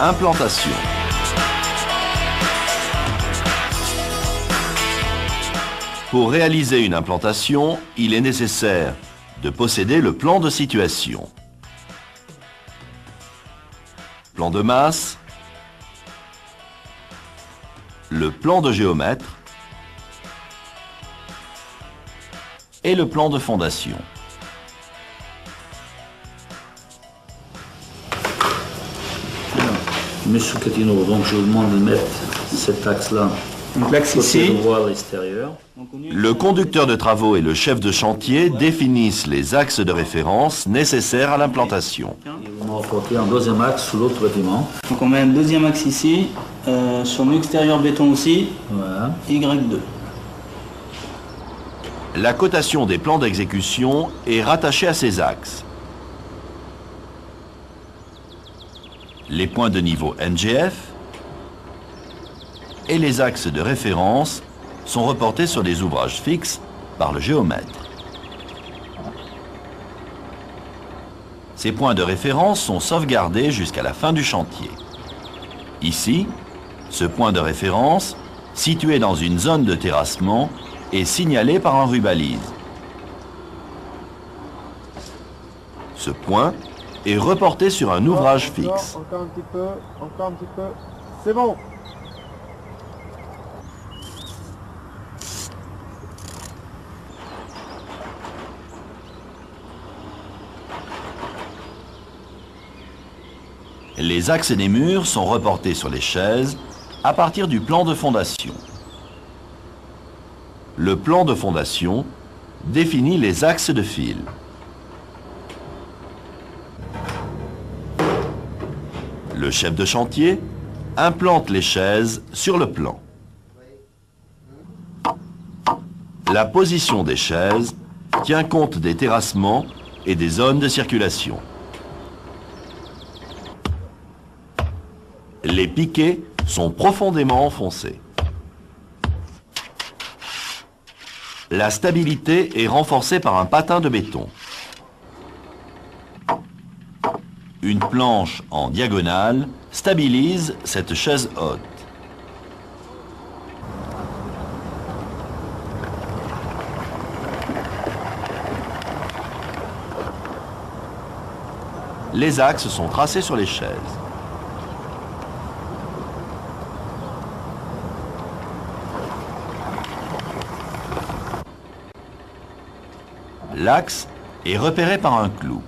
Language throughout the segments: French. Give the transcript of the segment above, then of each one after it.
Implantation. Pour réaliser une implantation, il est nécessaire de posséder le plan de situation. Plan de masse, le plan de géomètre et le plan de fondation. Monsieur Catino, donc je vous demande de mettre cet axe-là. Donc l'axe ici. Le conducteur de travaux et le chef de chantier définissent les axes de référence nécessaires à l'implantation. Et vous me rapportez un deuxième axe sous l'autre bâtiment. Donc on met un deuxième axe ici, sur l'extérieur béton aussi, Voilà. Y2. La cotation des plans d'exécution est rattachée à ces axes. Les points de niveau NGF et les axes de référence sont reportés sur des ouvrages fixes par le géomètre. Ces points de référence sont sauvegardés jusqu'à la fin du chantier. Ici, ce point de référence, situé dans une zone de terrassement, est signalé par un rubalise. Ce point est reporté sur un ouvrage fixe. Encore un petit peu, c'est bon. Les axes des murs sont reportés sur les chaises à partir du plan de fondation. Le plan de fondation définit les axes de fil. Le chef de chantier implante les chaises sur le plan. La position des chaises tient compte des terrassements et des zones de circulation. Les piquets sont profondément enfoncés. La stabilité est renforcée par un patin de béton. Une planche en diagonale stabilise cette chaise haute. Les axes sont tracés sur les chaises. L'axe est repéré par un clou.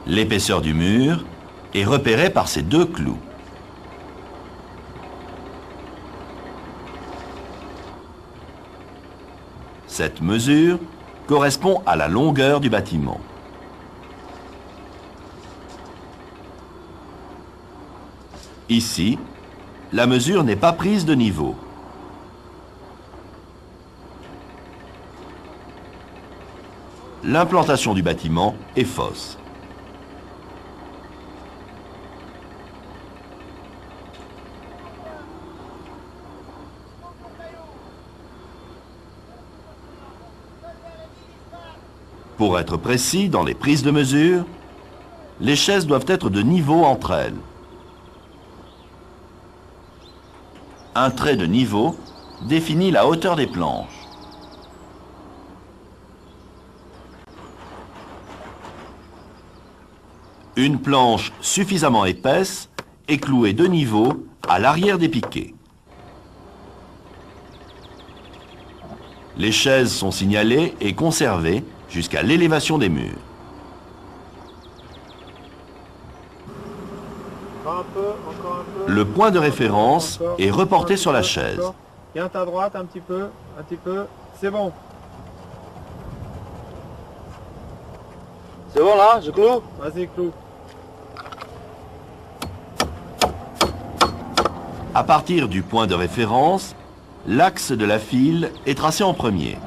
L'épaisseur du mur est repérée par ces deux clous. Cette mesure correspond à la longueur du bâtiment. Ici, la mesure n'est pas prise de niveau. L'implantation du bâtiment est fausse. Pour être précis dans les prises de mesure, les chaises doivent être de niveau entre elles. Un trait de niveau définit la hauteur des planches. Une planche suffisamment épaisse est clouée de niveau à l'arrière des piquets. Les chaises sont signalées et conservées jusqu'à l'élévation des murs. Encore un peu. Le point de référence est reporté sur la chaise. Viens à droite un petit peu, c'est bon. C'est bon là, je cloue? Vas-y, clou. À partir du point de référence, l'axe de la file est tracé en premier.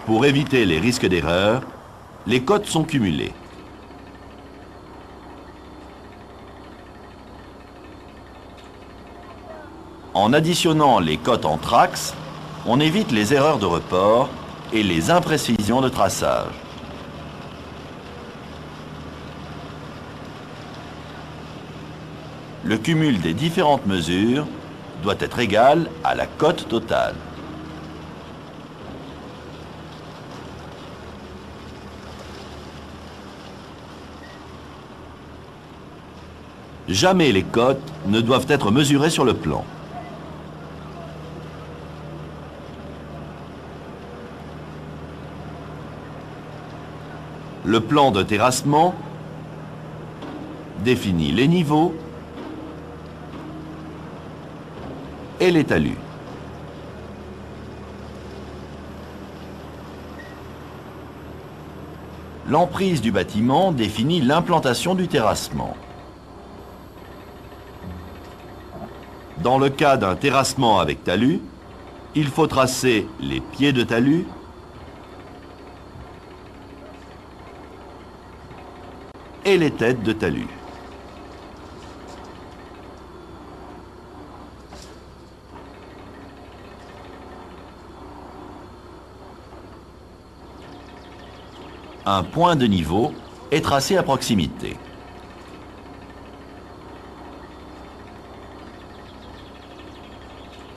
Pour éviter les risques d'erreur, les cotes sont cumulées. En additionnant les cotes entre axes, on évite les erreurs de report et les imprécisions de traçage. Le cumul des différentes mesures doit être égal à la cote totale. Jamais les cotes ne doivent être mesurées sur le plan. Le plan de terrassement définit les niveaux et les talus. L'emprise du bâtiment définit l'implantation du terrassement. Dans le cas d'un terrassement avec talus, il faut tracer les pieds de talus, et les têtes de talus. Un point de niveau est tracé à proximité.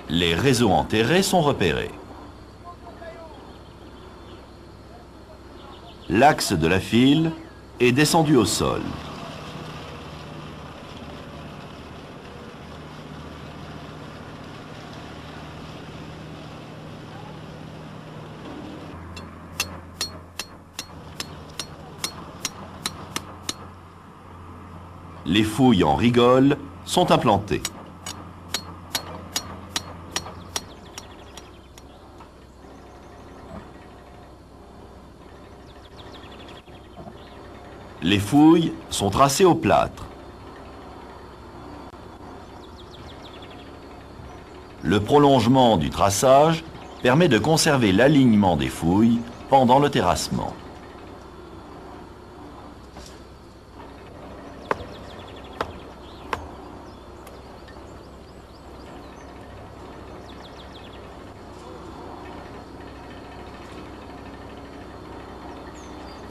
Les réseaux enterrés sont repérés. L'axe de la file est descendu au sol. Les fouilles en rigole sont implantées. Les fouilles sont tracées au plâtre. Le prolongement du traçage permet de conserver l'alignement des fouilles pendant le terrassement.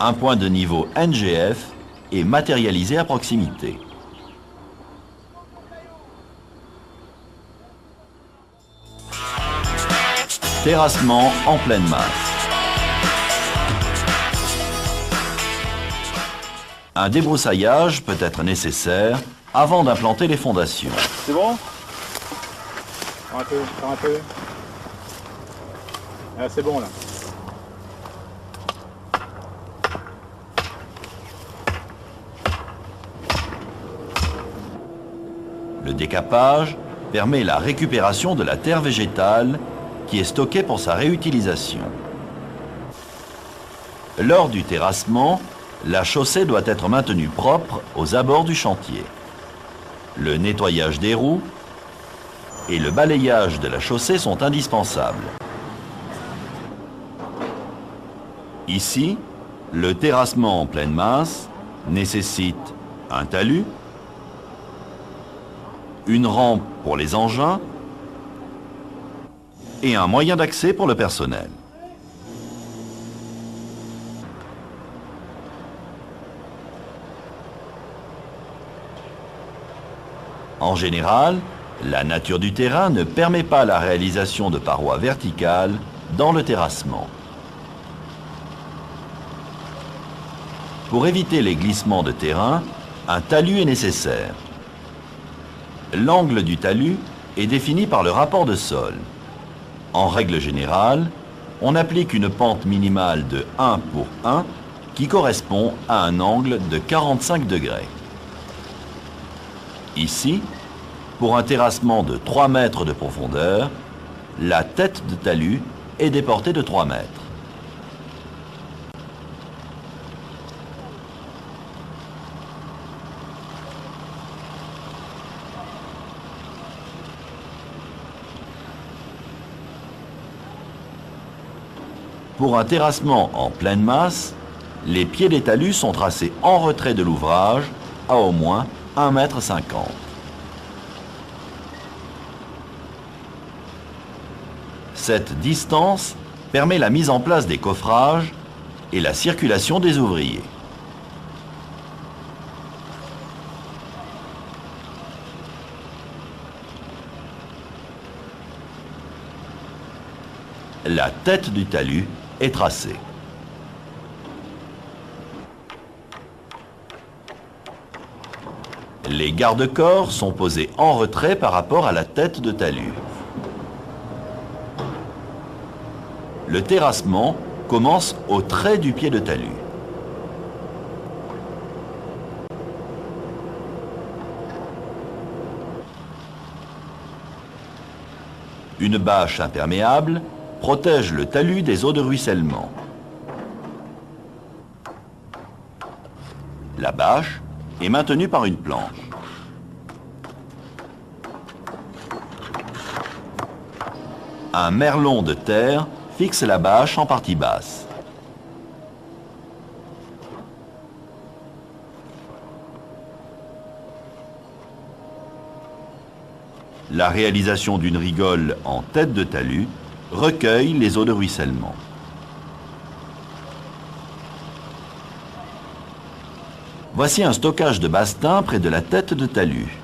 Un point de niveau NGF est matérialisé à proximité. Terrassement en pleine masse. Un débroussaillage peut être nécessaire avant d'implanter les fondations. C'est bon? Encore un peu. Ah, c'est bon là. Le décapage permet la récupération de la terre végétale qui est stockée pour sa réutilisation. Lors du terrassement, la chaussée doit être maintenue propre aux abords du chantier. Le nettoyage des roues et le balayage de la chaussée sont indispensables. Ici, le terrassement en pleine masse nécessite un talus, une rampe pour les engins et un moyen d'accès pour le personnel. En général, la nature du terrain ne permet pas la réalisation de parois verticales dans le terrassement. Pour éviter les glissements de terrain, un talus est nécessaire. L'angle du talus est défini par le rapport de sol. En règle générale, on applique une pente minimale de 1 pour 1 qui correspond à un angle de 45 degrés. Ici, pour un terrassement de 3 mètres de profondeur, la tête de talus est déportée de 3 mètres. Pour un terrassement en pleine masse, les pieds des talus sont tracés en retrait de l'ouvrage à au moins 1,50 m. Cette distance permet la mise en place des coffrages et la circulation des ouvriers. La tête du talus est tracée. Les garde-corps sont posés en retrait par rapport à la tête de talus. Le terrassement commence au trait du pied de talus. Une bâche imperméable protège le talus des eaux de ruissellement. La bâche est maintenue par une planche. Un merlon de terre fixe la bâche en partie basse. La réalisation d'une rigole en tête de talus recueille les eaux de ruissellement. Voici un stockage de bastin près de la tête de talus.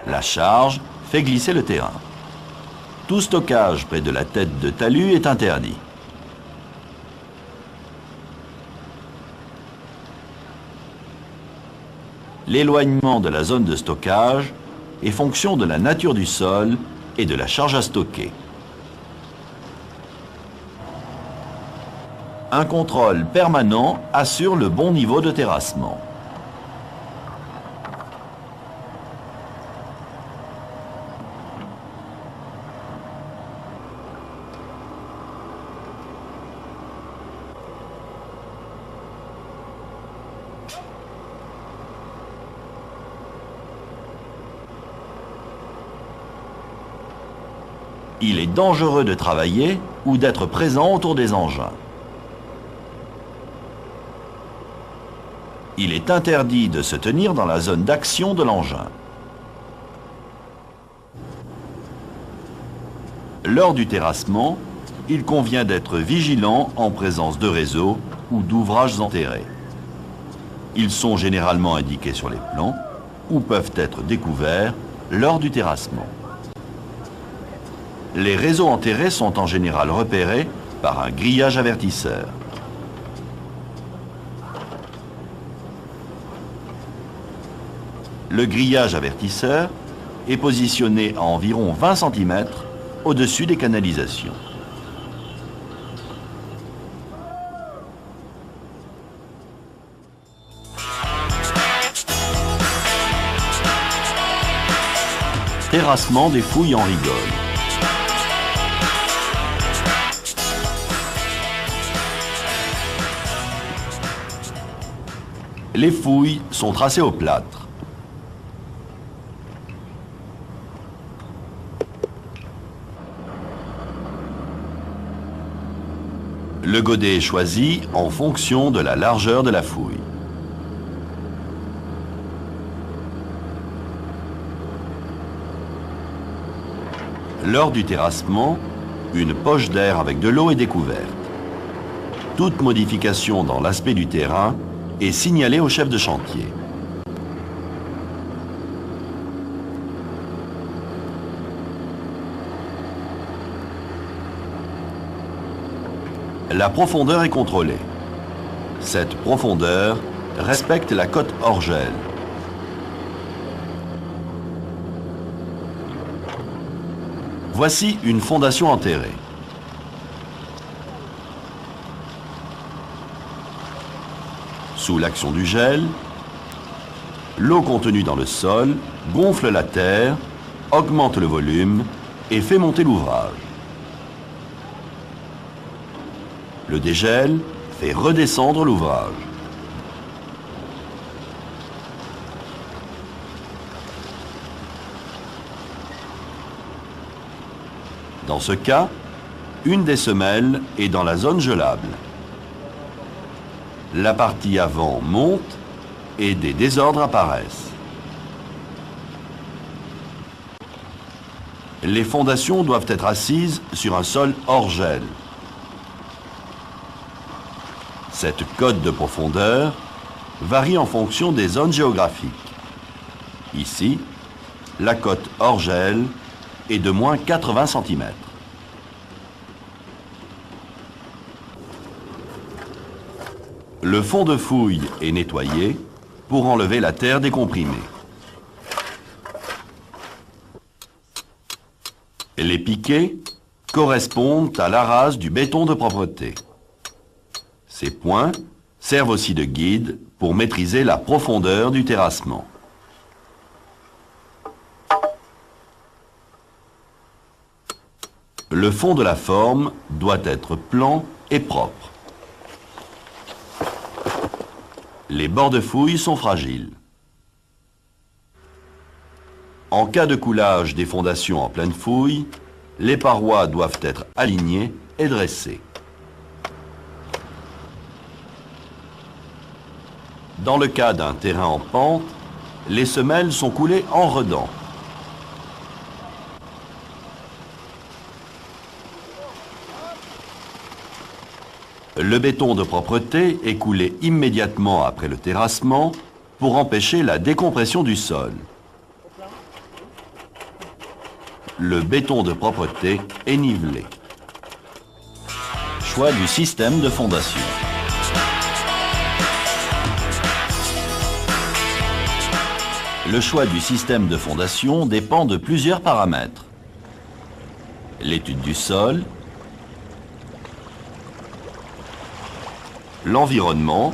La charge fait glisser le terrain. Tout stockage près de la tête de talus est interdit. L'éloignement de la zone de stockage est fonction de la nature du sol et de la charge à stocker. Un contrôle permanent assure le bon niveau de terrassement. Il est dangereux de travailler ou d'être présent autour des engins. Il est interdit de se tenir dans la zone d'action de l'engin. Lors du terrassement, il convient d'être vigilant en présence de réseaux ou d'ouvrages enterrés. Ils sont généralement indiqués sur les plans ou peuvent être découverts lors du terrassement. Les réseaux enterrés sont en général repérés par un grillage avertisseur. Le grillage avertisseur est positionné à environ 20 cm au-dessus des canalisations. Terrassement des fouilles en rigole. Les fouilles sont tracées au plâtre. Le godet est choisi en fonction de la largeur de la fouille. Lors du terrassement, une poche d'air avec de l'eau est découverte. Toute modification dans l'aspect du terrain est signalée au chef de chantier. La profondeur est contrôlée. Cette profondeur respecte la cote hors gel. Voici une fondation enterrée. Sous l'action du gel, l'eau contenue dans le sol gonfle la terre, augmente le volume et fait monter l'ouvrage. Le dégel fait redescendre l'ouvrage. Dans ce cas, une des semelles est dans la zone gelable. La partie avant monte et des désordres apparaissent. Les fondations doivent être assises sur un sol hors gel. Cette cote de profondeur varie en fonction des zones géographiques. Ici, la cote hors gel est de moins 80 cm. Le fond de fouille est nettoyé pour enlever la terre décomprimée. Les piquets correspondent à la rase du béton de propreté. Ces points servent aussi de guide pour maîtriser la profondeur du terrassement. Le fond de la forme doit être plan et propre. Les bords de fouille sont fragiles. En cas de coulage des fondations en pleine fouille, les parois doivent être alignées et dressées. Dans le cas d'un terrain en pente, les semelles sont coulées en redans. Le béton de propreté est coulé immédiatement après le terrassement pour empêcher la décompression du sol. Le béton de propreté est nivelé. Choix du système de fondation. Le choix du système de fondation dépend de plusieurs paramètres. L'étude du sol, l'environnement,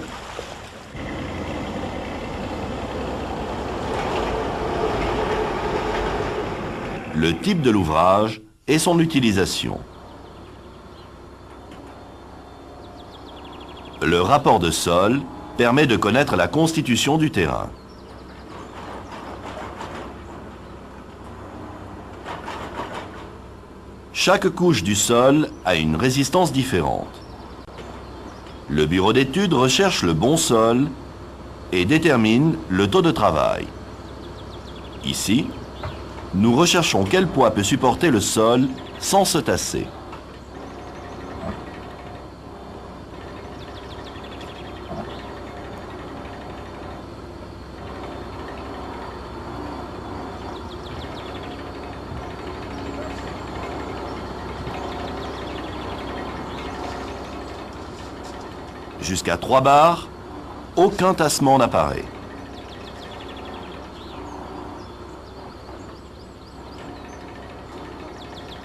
le type de l'ouvrage et son utilisation. Le rapport de sol permet de connaître la constitution du terrain. Chaque couche du sol a une résistance différente. Le bureau d'études recherche le bon sol et détermine le taux de travail. Ici, nous recherchons quel poids peut supporter le sol sans se tasser. Jusqu'à 3 bars, aucun tassement n'apparaît.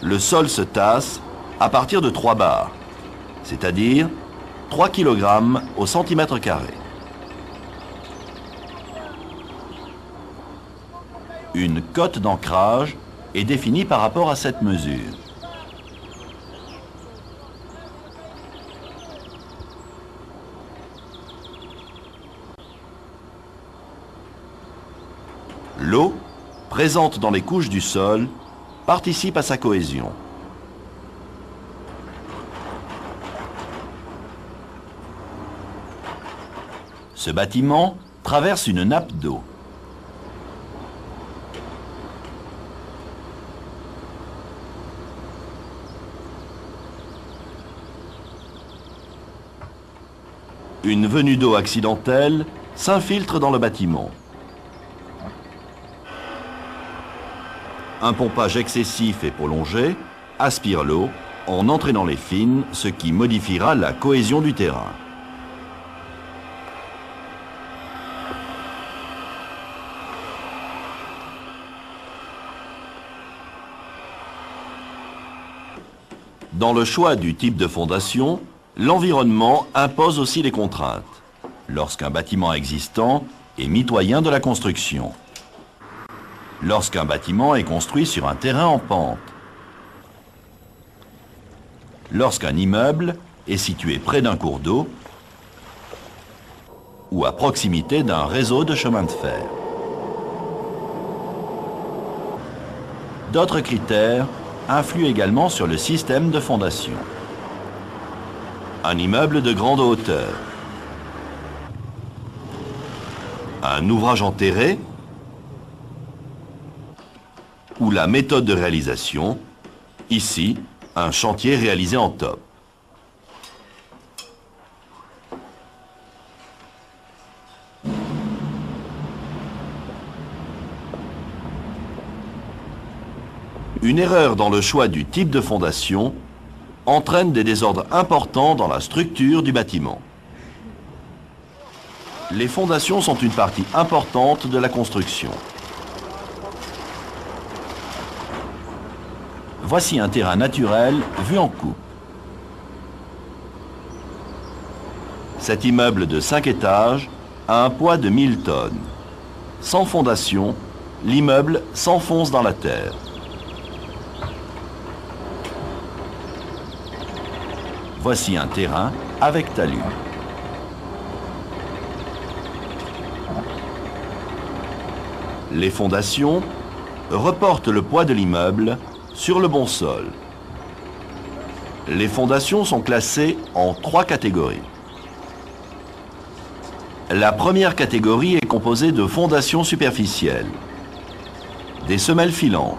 Le sol se tasse à partir de 3 bars, c'est-à-dire 3 kg au centimètre carré. Une cote d'ancrage est définie par rapport à cette mesure. L'eau, présente dans les couches du sol, participe à sa cohésion. Ce bâtiment traverse une nappe d'eau. Une venue d'eau accidentelle s'infiltre dans le bâtiment. Un pompage excessif et prolongé aspire l'eau en entraînant les fines, ce qui modifiera la cohésion du terrain. Dans le choix du type de fondation, l'environnement impose aussi les contraintes, lorsqu'un bâtiment existant est mitoyen de la construction. Lorsqu'un bâtiment est construit sur un terrain en pente. Lorsqu'un immeuble est situé près d'un cours d'eau ou à proximité d'un réseau de chemin de fer. D'autres critères influent également sur le système de fondation. Un immeuble de grande hauteur. Un ouvrage enterré ou la méthode de réalisation. Ici, un chantier réalisé en top. Une erreur dans le choix du type de fondation entraîne des désordres importants dans la structure du bâtiment. Les fondations sont une partie importante de la construction. Voici un terrain naturel vu en coupe. Cet immeuble de 5 étages a un poids de 1000 tonnes. Sans fondation, l'immeuble s'enfonce dans la terre. Voici un terrain avec talus. Les fondations reportent le poids de l'immeuble sur le bon sol. Les fondations sont classées en 3 catégories. La première catégorie est composée de fondations superficielles, des semelles filantes,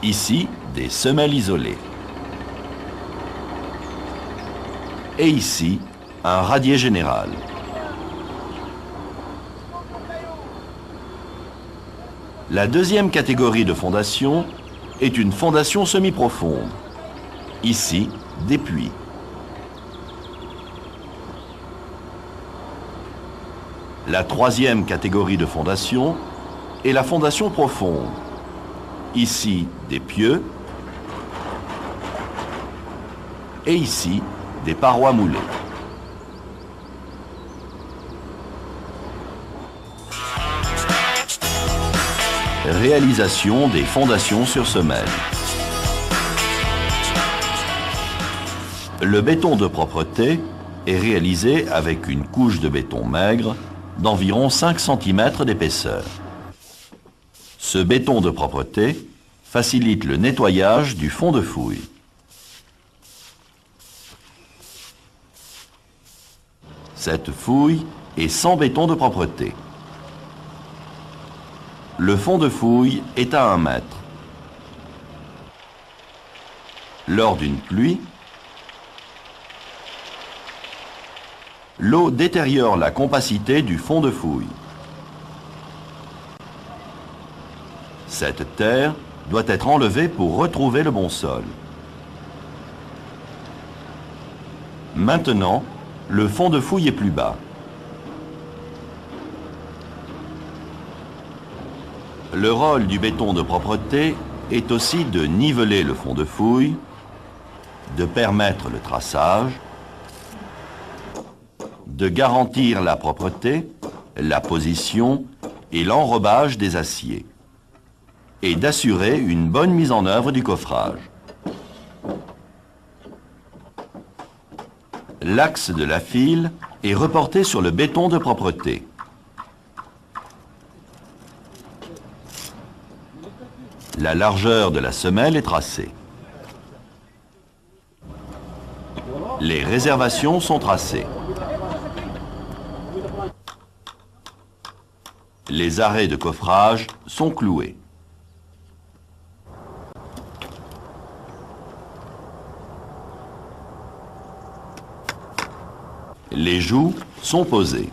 ici des semelles isolées, et ici un radier général. La deuxième catégorie de fondation est une fondation semi-profonde. Ici, des puits. La troisième catégorie de fondation est la fondation profonde. Ici, des pieux. Et ici, des parois moulées. Réalisation des fondations sur semelle. Le béton de propreté est réalisé avec une couche de béton maigre d'environ 5 cm d'épaisseur. Ce béton de propreté facilite le nettoyage du fond de fouille. Cette fouille est sans béton de propreté. Le fond de fouille est à 1 mètre. Lors d'une pluie, l'eau détériore la compacité du fond de fouille. Cette terre doit être enlevée pour retrouver le bon sol. Maintenant, le fond de fouille est plus bas. Le rôle du béton de propreté est aussi de niveler le fond de fouille, de permettre le traçage, de garantir la propreté, la position et l'enrobage des aciers, et d'assurer une bonne mise en œuvre du coffrage. L'axe de la file est reporté sur le béton de propreté. La largeur de la semelle est tracée. Les réservations sont tracées. Les arrêts de coffrage sont cloués. Les joues sont posées.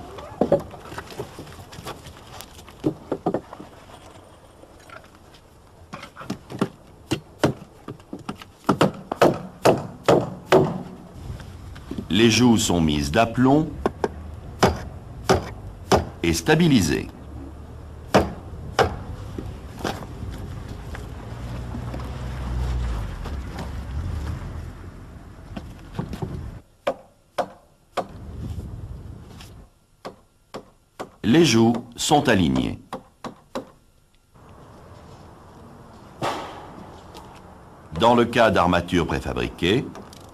Les joues sont mises d'aplomb et stabilisées. Les joues sont alignées. Dans le cas d'armatures préfabriquées,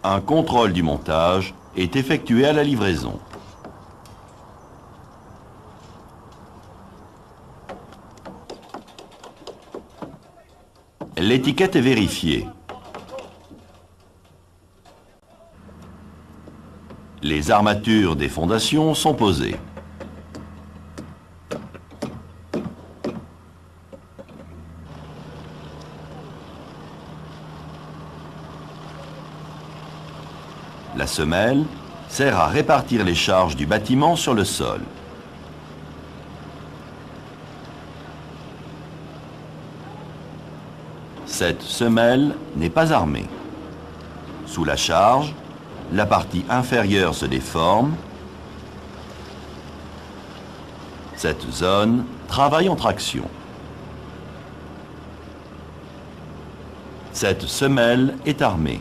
un contrôle du montage est effectué à la livraison. L'étiquette est vérifiée. Les armatures des fondations sont posées. La semelle sert à répartir les charges du bâtiment sur le sol. Cette semelle n'est pas armée. Sous la charge, la partie inférieure se déforme. Cette zone travaille en traction. Cette semelle est armée.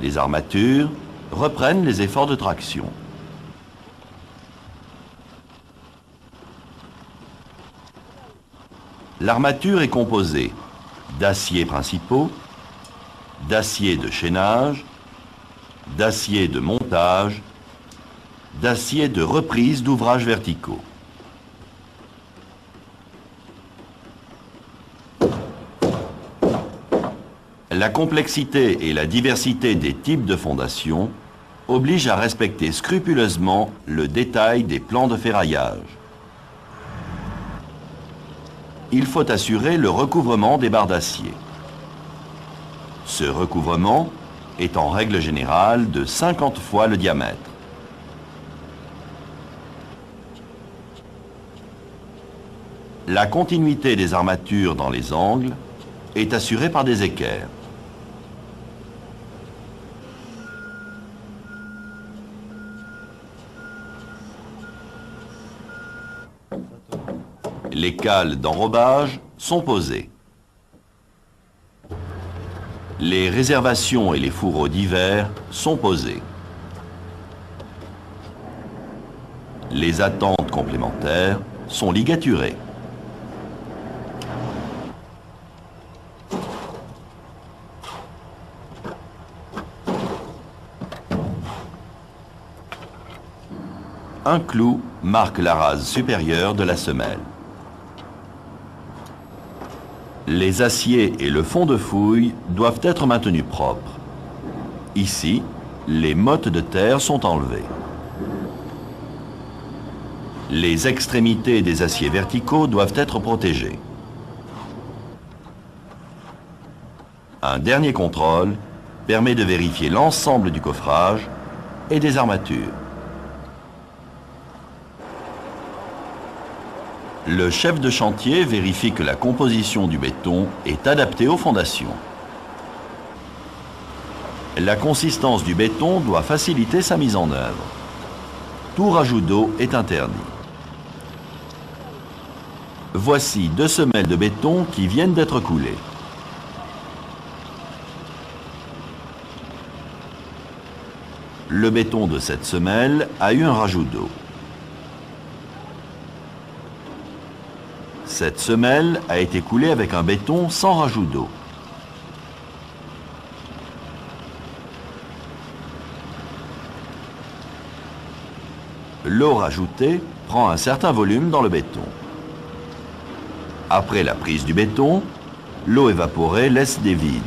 Les armatures reprennent les efforts de traction. L'armature est composée d'aciers principaux, d'acier de chaînage, d'acier de montage, d'acier de reprise d'ouvrages verticaux. La complexité et la diversité des types de fondations obligent à respecter scrupuleusement le détail des plans de ferraillage. Il faut assurer le recouvrement des barres d'acier. Ce recouvrement est en règle générale de 50 fois le diamètre. La continuité des armatures dans les angles est assurée par des équerres. Les cales d'enrobage sont posées. Les réservations et les fourreaux d'hiver sont posés. Les attentes complémentaires sont ligaturées. Un clou marque la rase supérieure de la semelle. Les aciers et le fond de fouille doivent être maintenus propres. Ici, les mottes de terre sont enlevées. Les extrémités des aciers verticaux doivent être protégées. Un dernier contrôle permet de vérifier l'ensemble du coffrage et des armatures. Le chef de chantier vérifie que la composition du béton est adaptée aux fondations. La consistance du béton doit faciliter sa mise en œuvre. Tout rajout d'eau est interdit. Voici 2 semelles de béton qui viennent d'être coulées. Le béton de cette semelle a eu un rajout d'eau. Cette semelle a été coulée avec un béton sans rajout d'eau. L'eau rajoutée prend un certain volume dans le béton. Après la prise du béton, l'eau évaporée laisse des vides.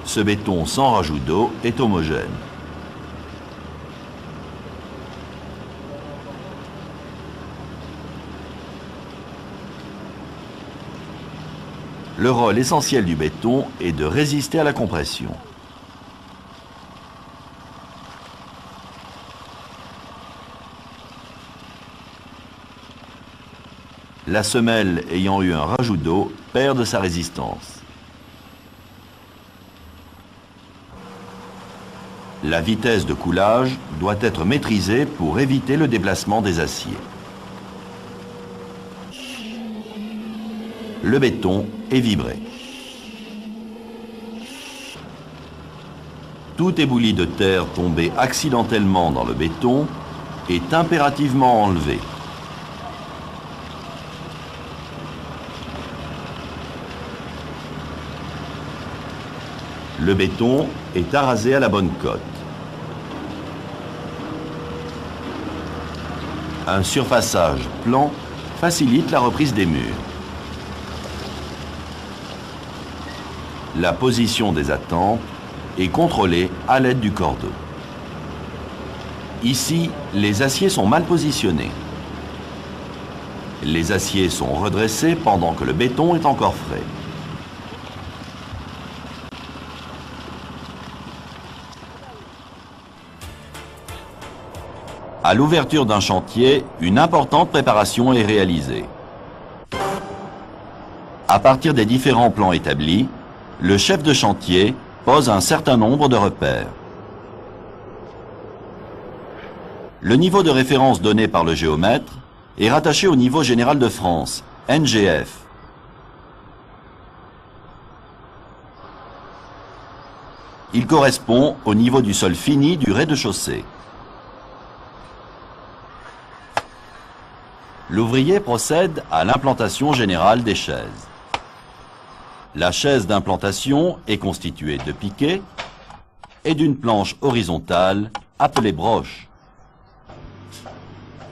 Ce béton sans rajout d'eau est homogène. Le rôle essentiel du béton est de résister à la compression. La semelle ayant eu un rajout d'eau perd de sa résistance. La vitesse de coulage doit être maîtrisée pour éviter le déplacement des aciers. Le béton est vibré. Tout éboulis de terre tombé accidentellement dans le béton est impérativement enlevé. Le béton est arasé à la bonne cote. Un surfaçage plan facilite la reprise des murs. La position des attentes est contrôlée à l'aide du cordeau. Ici, les aciers sont mal positionnés. Les aciers sont redressés pendant que le béton est encore frais. À l'ouverture d'un chantier, une importante préparation est réalisée. À partir des différents plans établis, le chef de chantier pose un certain nombre de repères. Le niveau de référence donné par le géomètre est rattaché au niveau général de France, NGF. Il correspond au niveau du sol fini du rez-de-chaussée. L'ouvrier procède à l'implantation générale des chaises. La chaise d'implantation est constituée de piquets et d'une planche horizontale appelée broche.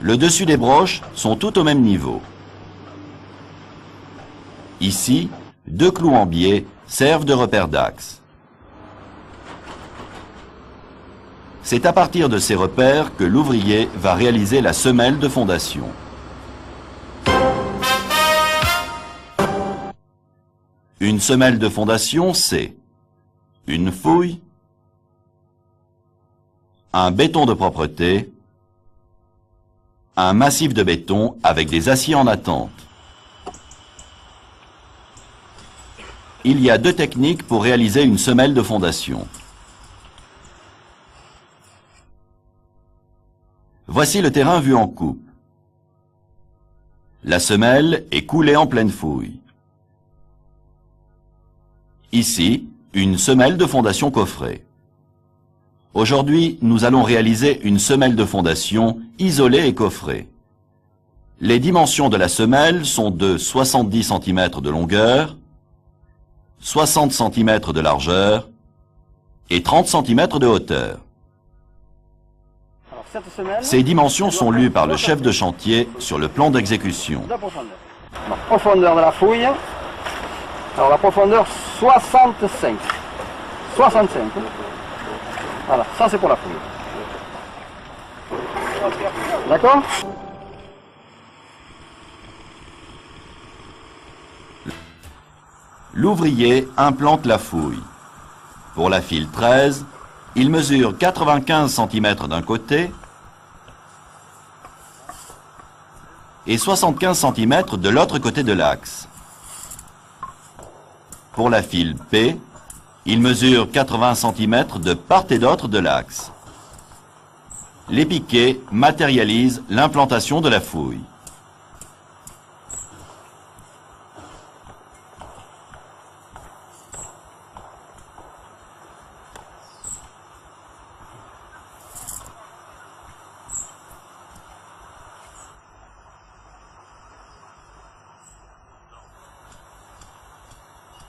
Le dessus des broches sont toutes au même niveau. Ici, 2 clous en biais servent de repère d'axe. C'est à partir de ces repères que l'ouvrier va réaliser la semelle de fondation. Une semelle de fondation, c'est une fouille, un béton de propreté, un massif de béton avec des aciers en attente. Il y a 2 techniques pour réaliser une semelle de fondation. Voici le terrain vu en coupe. La semelle est coulée en pleine fouille. Ici, une semelle de fondation coffrée. Aujourd'hui, nous allons réaliser une semelle de fondation isolée et coffrée. Les dimensions de la semelle sont de 70 cm de longueur, 60 cm de largeur et 30 cm de hauteur. Ces dimensions sont lues par le chef de chantier sur le plan d'exécution. La profondeur de la fouille, alors la profondeur 65. 65. Voilà, ça c'est pour la fouille. D'accord? L'ouvrier implante la fouille. Pour la file 13, il mesure 95 cm d'un côté et 75 cm de l'autre côté de l'axe. Pour la file P, il mesure 80 cm de part et d'autre de l'axe. Les piquets matérialisent l'implantation de la fouille.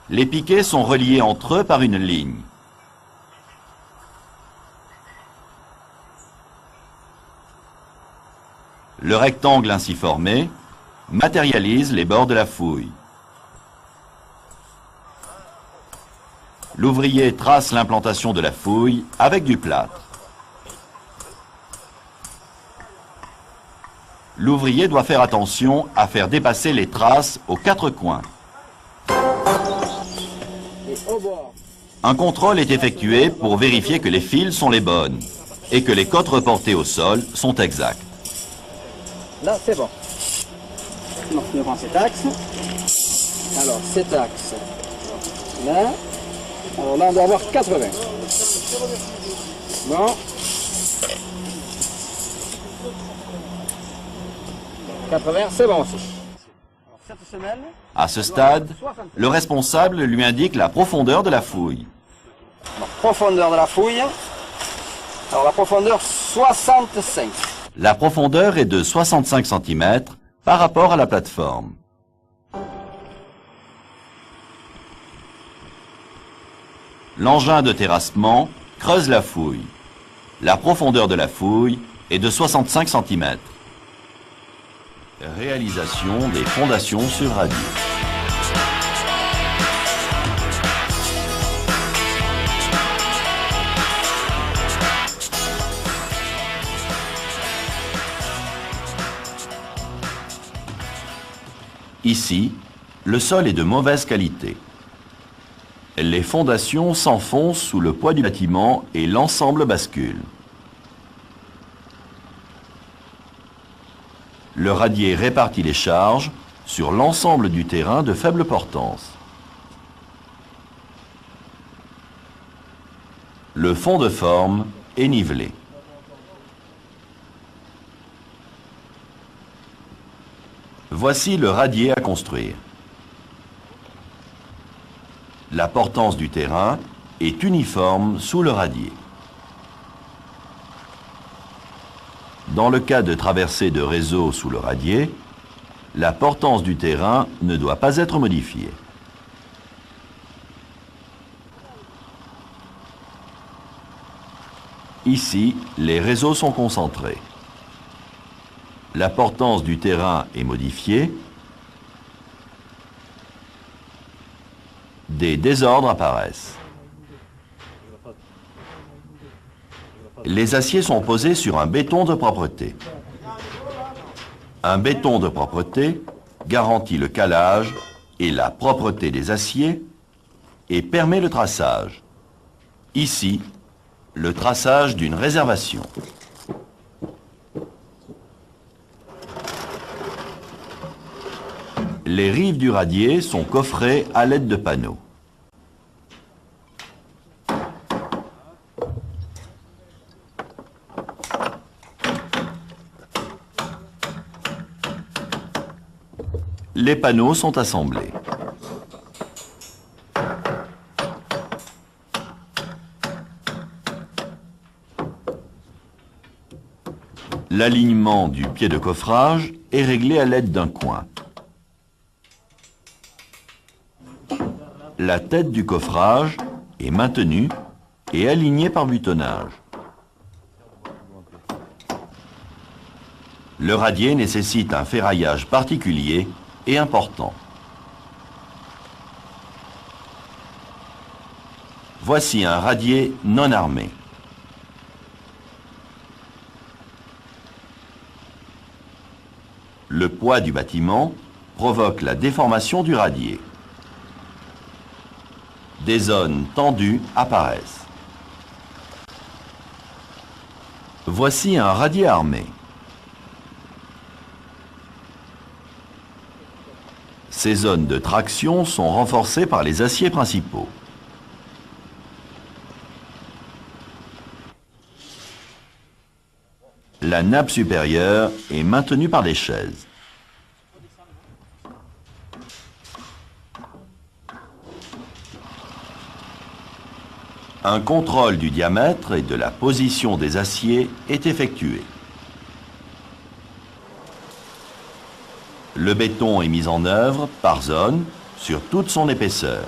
Les piquets sont reliés entre eux par une ligne. Le rectangle ainsi formé matérialise les bords de la fouille. L'ouvrier trace l'implantation de la fouille avec du plâtre. L'ouvrier doit faire attention à faire dépasser les traces aux 4 coins. Un contrôle est effectué pour vérifier que les fils sont les bonnes et que les côtes reportées au sol sont exactes. Là, c'est bon. On prend cet axe. Alors, cet axe. Là. Alors là, on doit avoir 80. Bon. 80, c'est bon aussi. À ce stade, le responsable lui indique la profondeur de la fouille. La profondeur de la fouille. Alors la profondeur 65. La profondeur est de 65 cm par rapport à la plateforme. L'engin de terrassement creuse la fouille. La profondeur de la fouille est de 65 cm. Réalisation des fondations sur radio. Ici, le sol est de mauvaise qualité. Les fondations s'enfoncent sous le poids du bâtiment et l'ensemble bascule. Le radier répartit les charges sur l'ensemble du terrain de faible portance. Le fond de forme est nivelé. Voici le radier à construire. La portance du terrain est uniforme sous le radier. Dans le cas de traversée de réseau sous le radier, la portance du terrain ne doit pas être modifiée. Ici, les réseaux sont concentrés. La portance du terrain est modifiée. Des désordres apparaissent. Les aciers sont posés sur un béton de propreté. Un béton de propreté garantit le calage et la propreté des aciers et permet le traçage. Ici, le traçage d'une réservation. Les rives du radier sont coffrées à l'aide de panneaux. Les panneaux sont assemblés. L'alignement du pied de coffrage est réglé à l'aide d'un coin. La tête du coffrage est maintenue et alignée par butonnage. Le radier nécessite un ferraillage particulier et important. Voici un radier non armé. Le poids du bâtiment provoque la déformation du radier. Des zones tendues apparaissent. Voici un radier armé. Ces zones de traction sont renforcées par les aciers principaux. La nappe supérieure est maintenue par des chaises. Un contrôle du diamètre et de la position des aciers est effectué. Le béton est mis en œuvre par zone sur toute son épaisseur.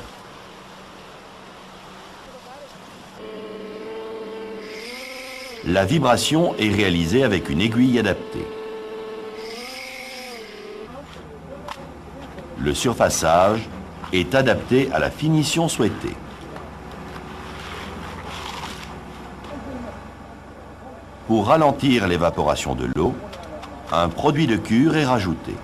La vibration est réalisée avec une aiguille adaptée. Le surfaçage est adapté à la finition souhaitée. Pour ralentir l'évaporation de l'eau, un produit de cure est rajouté.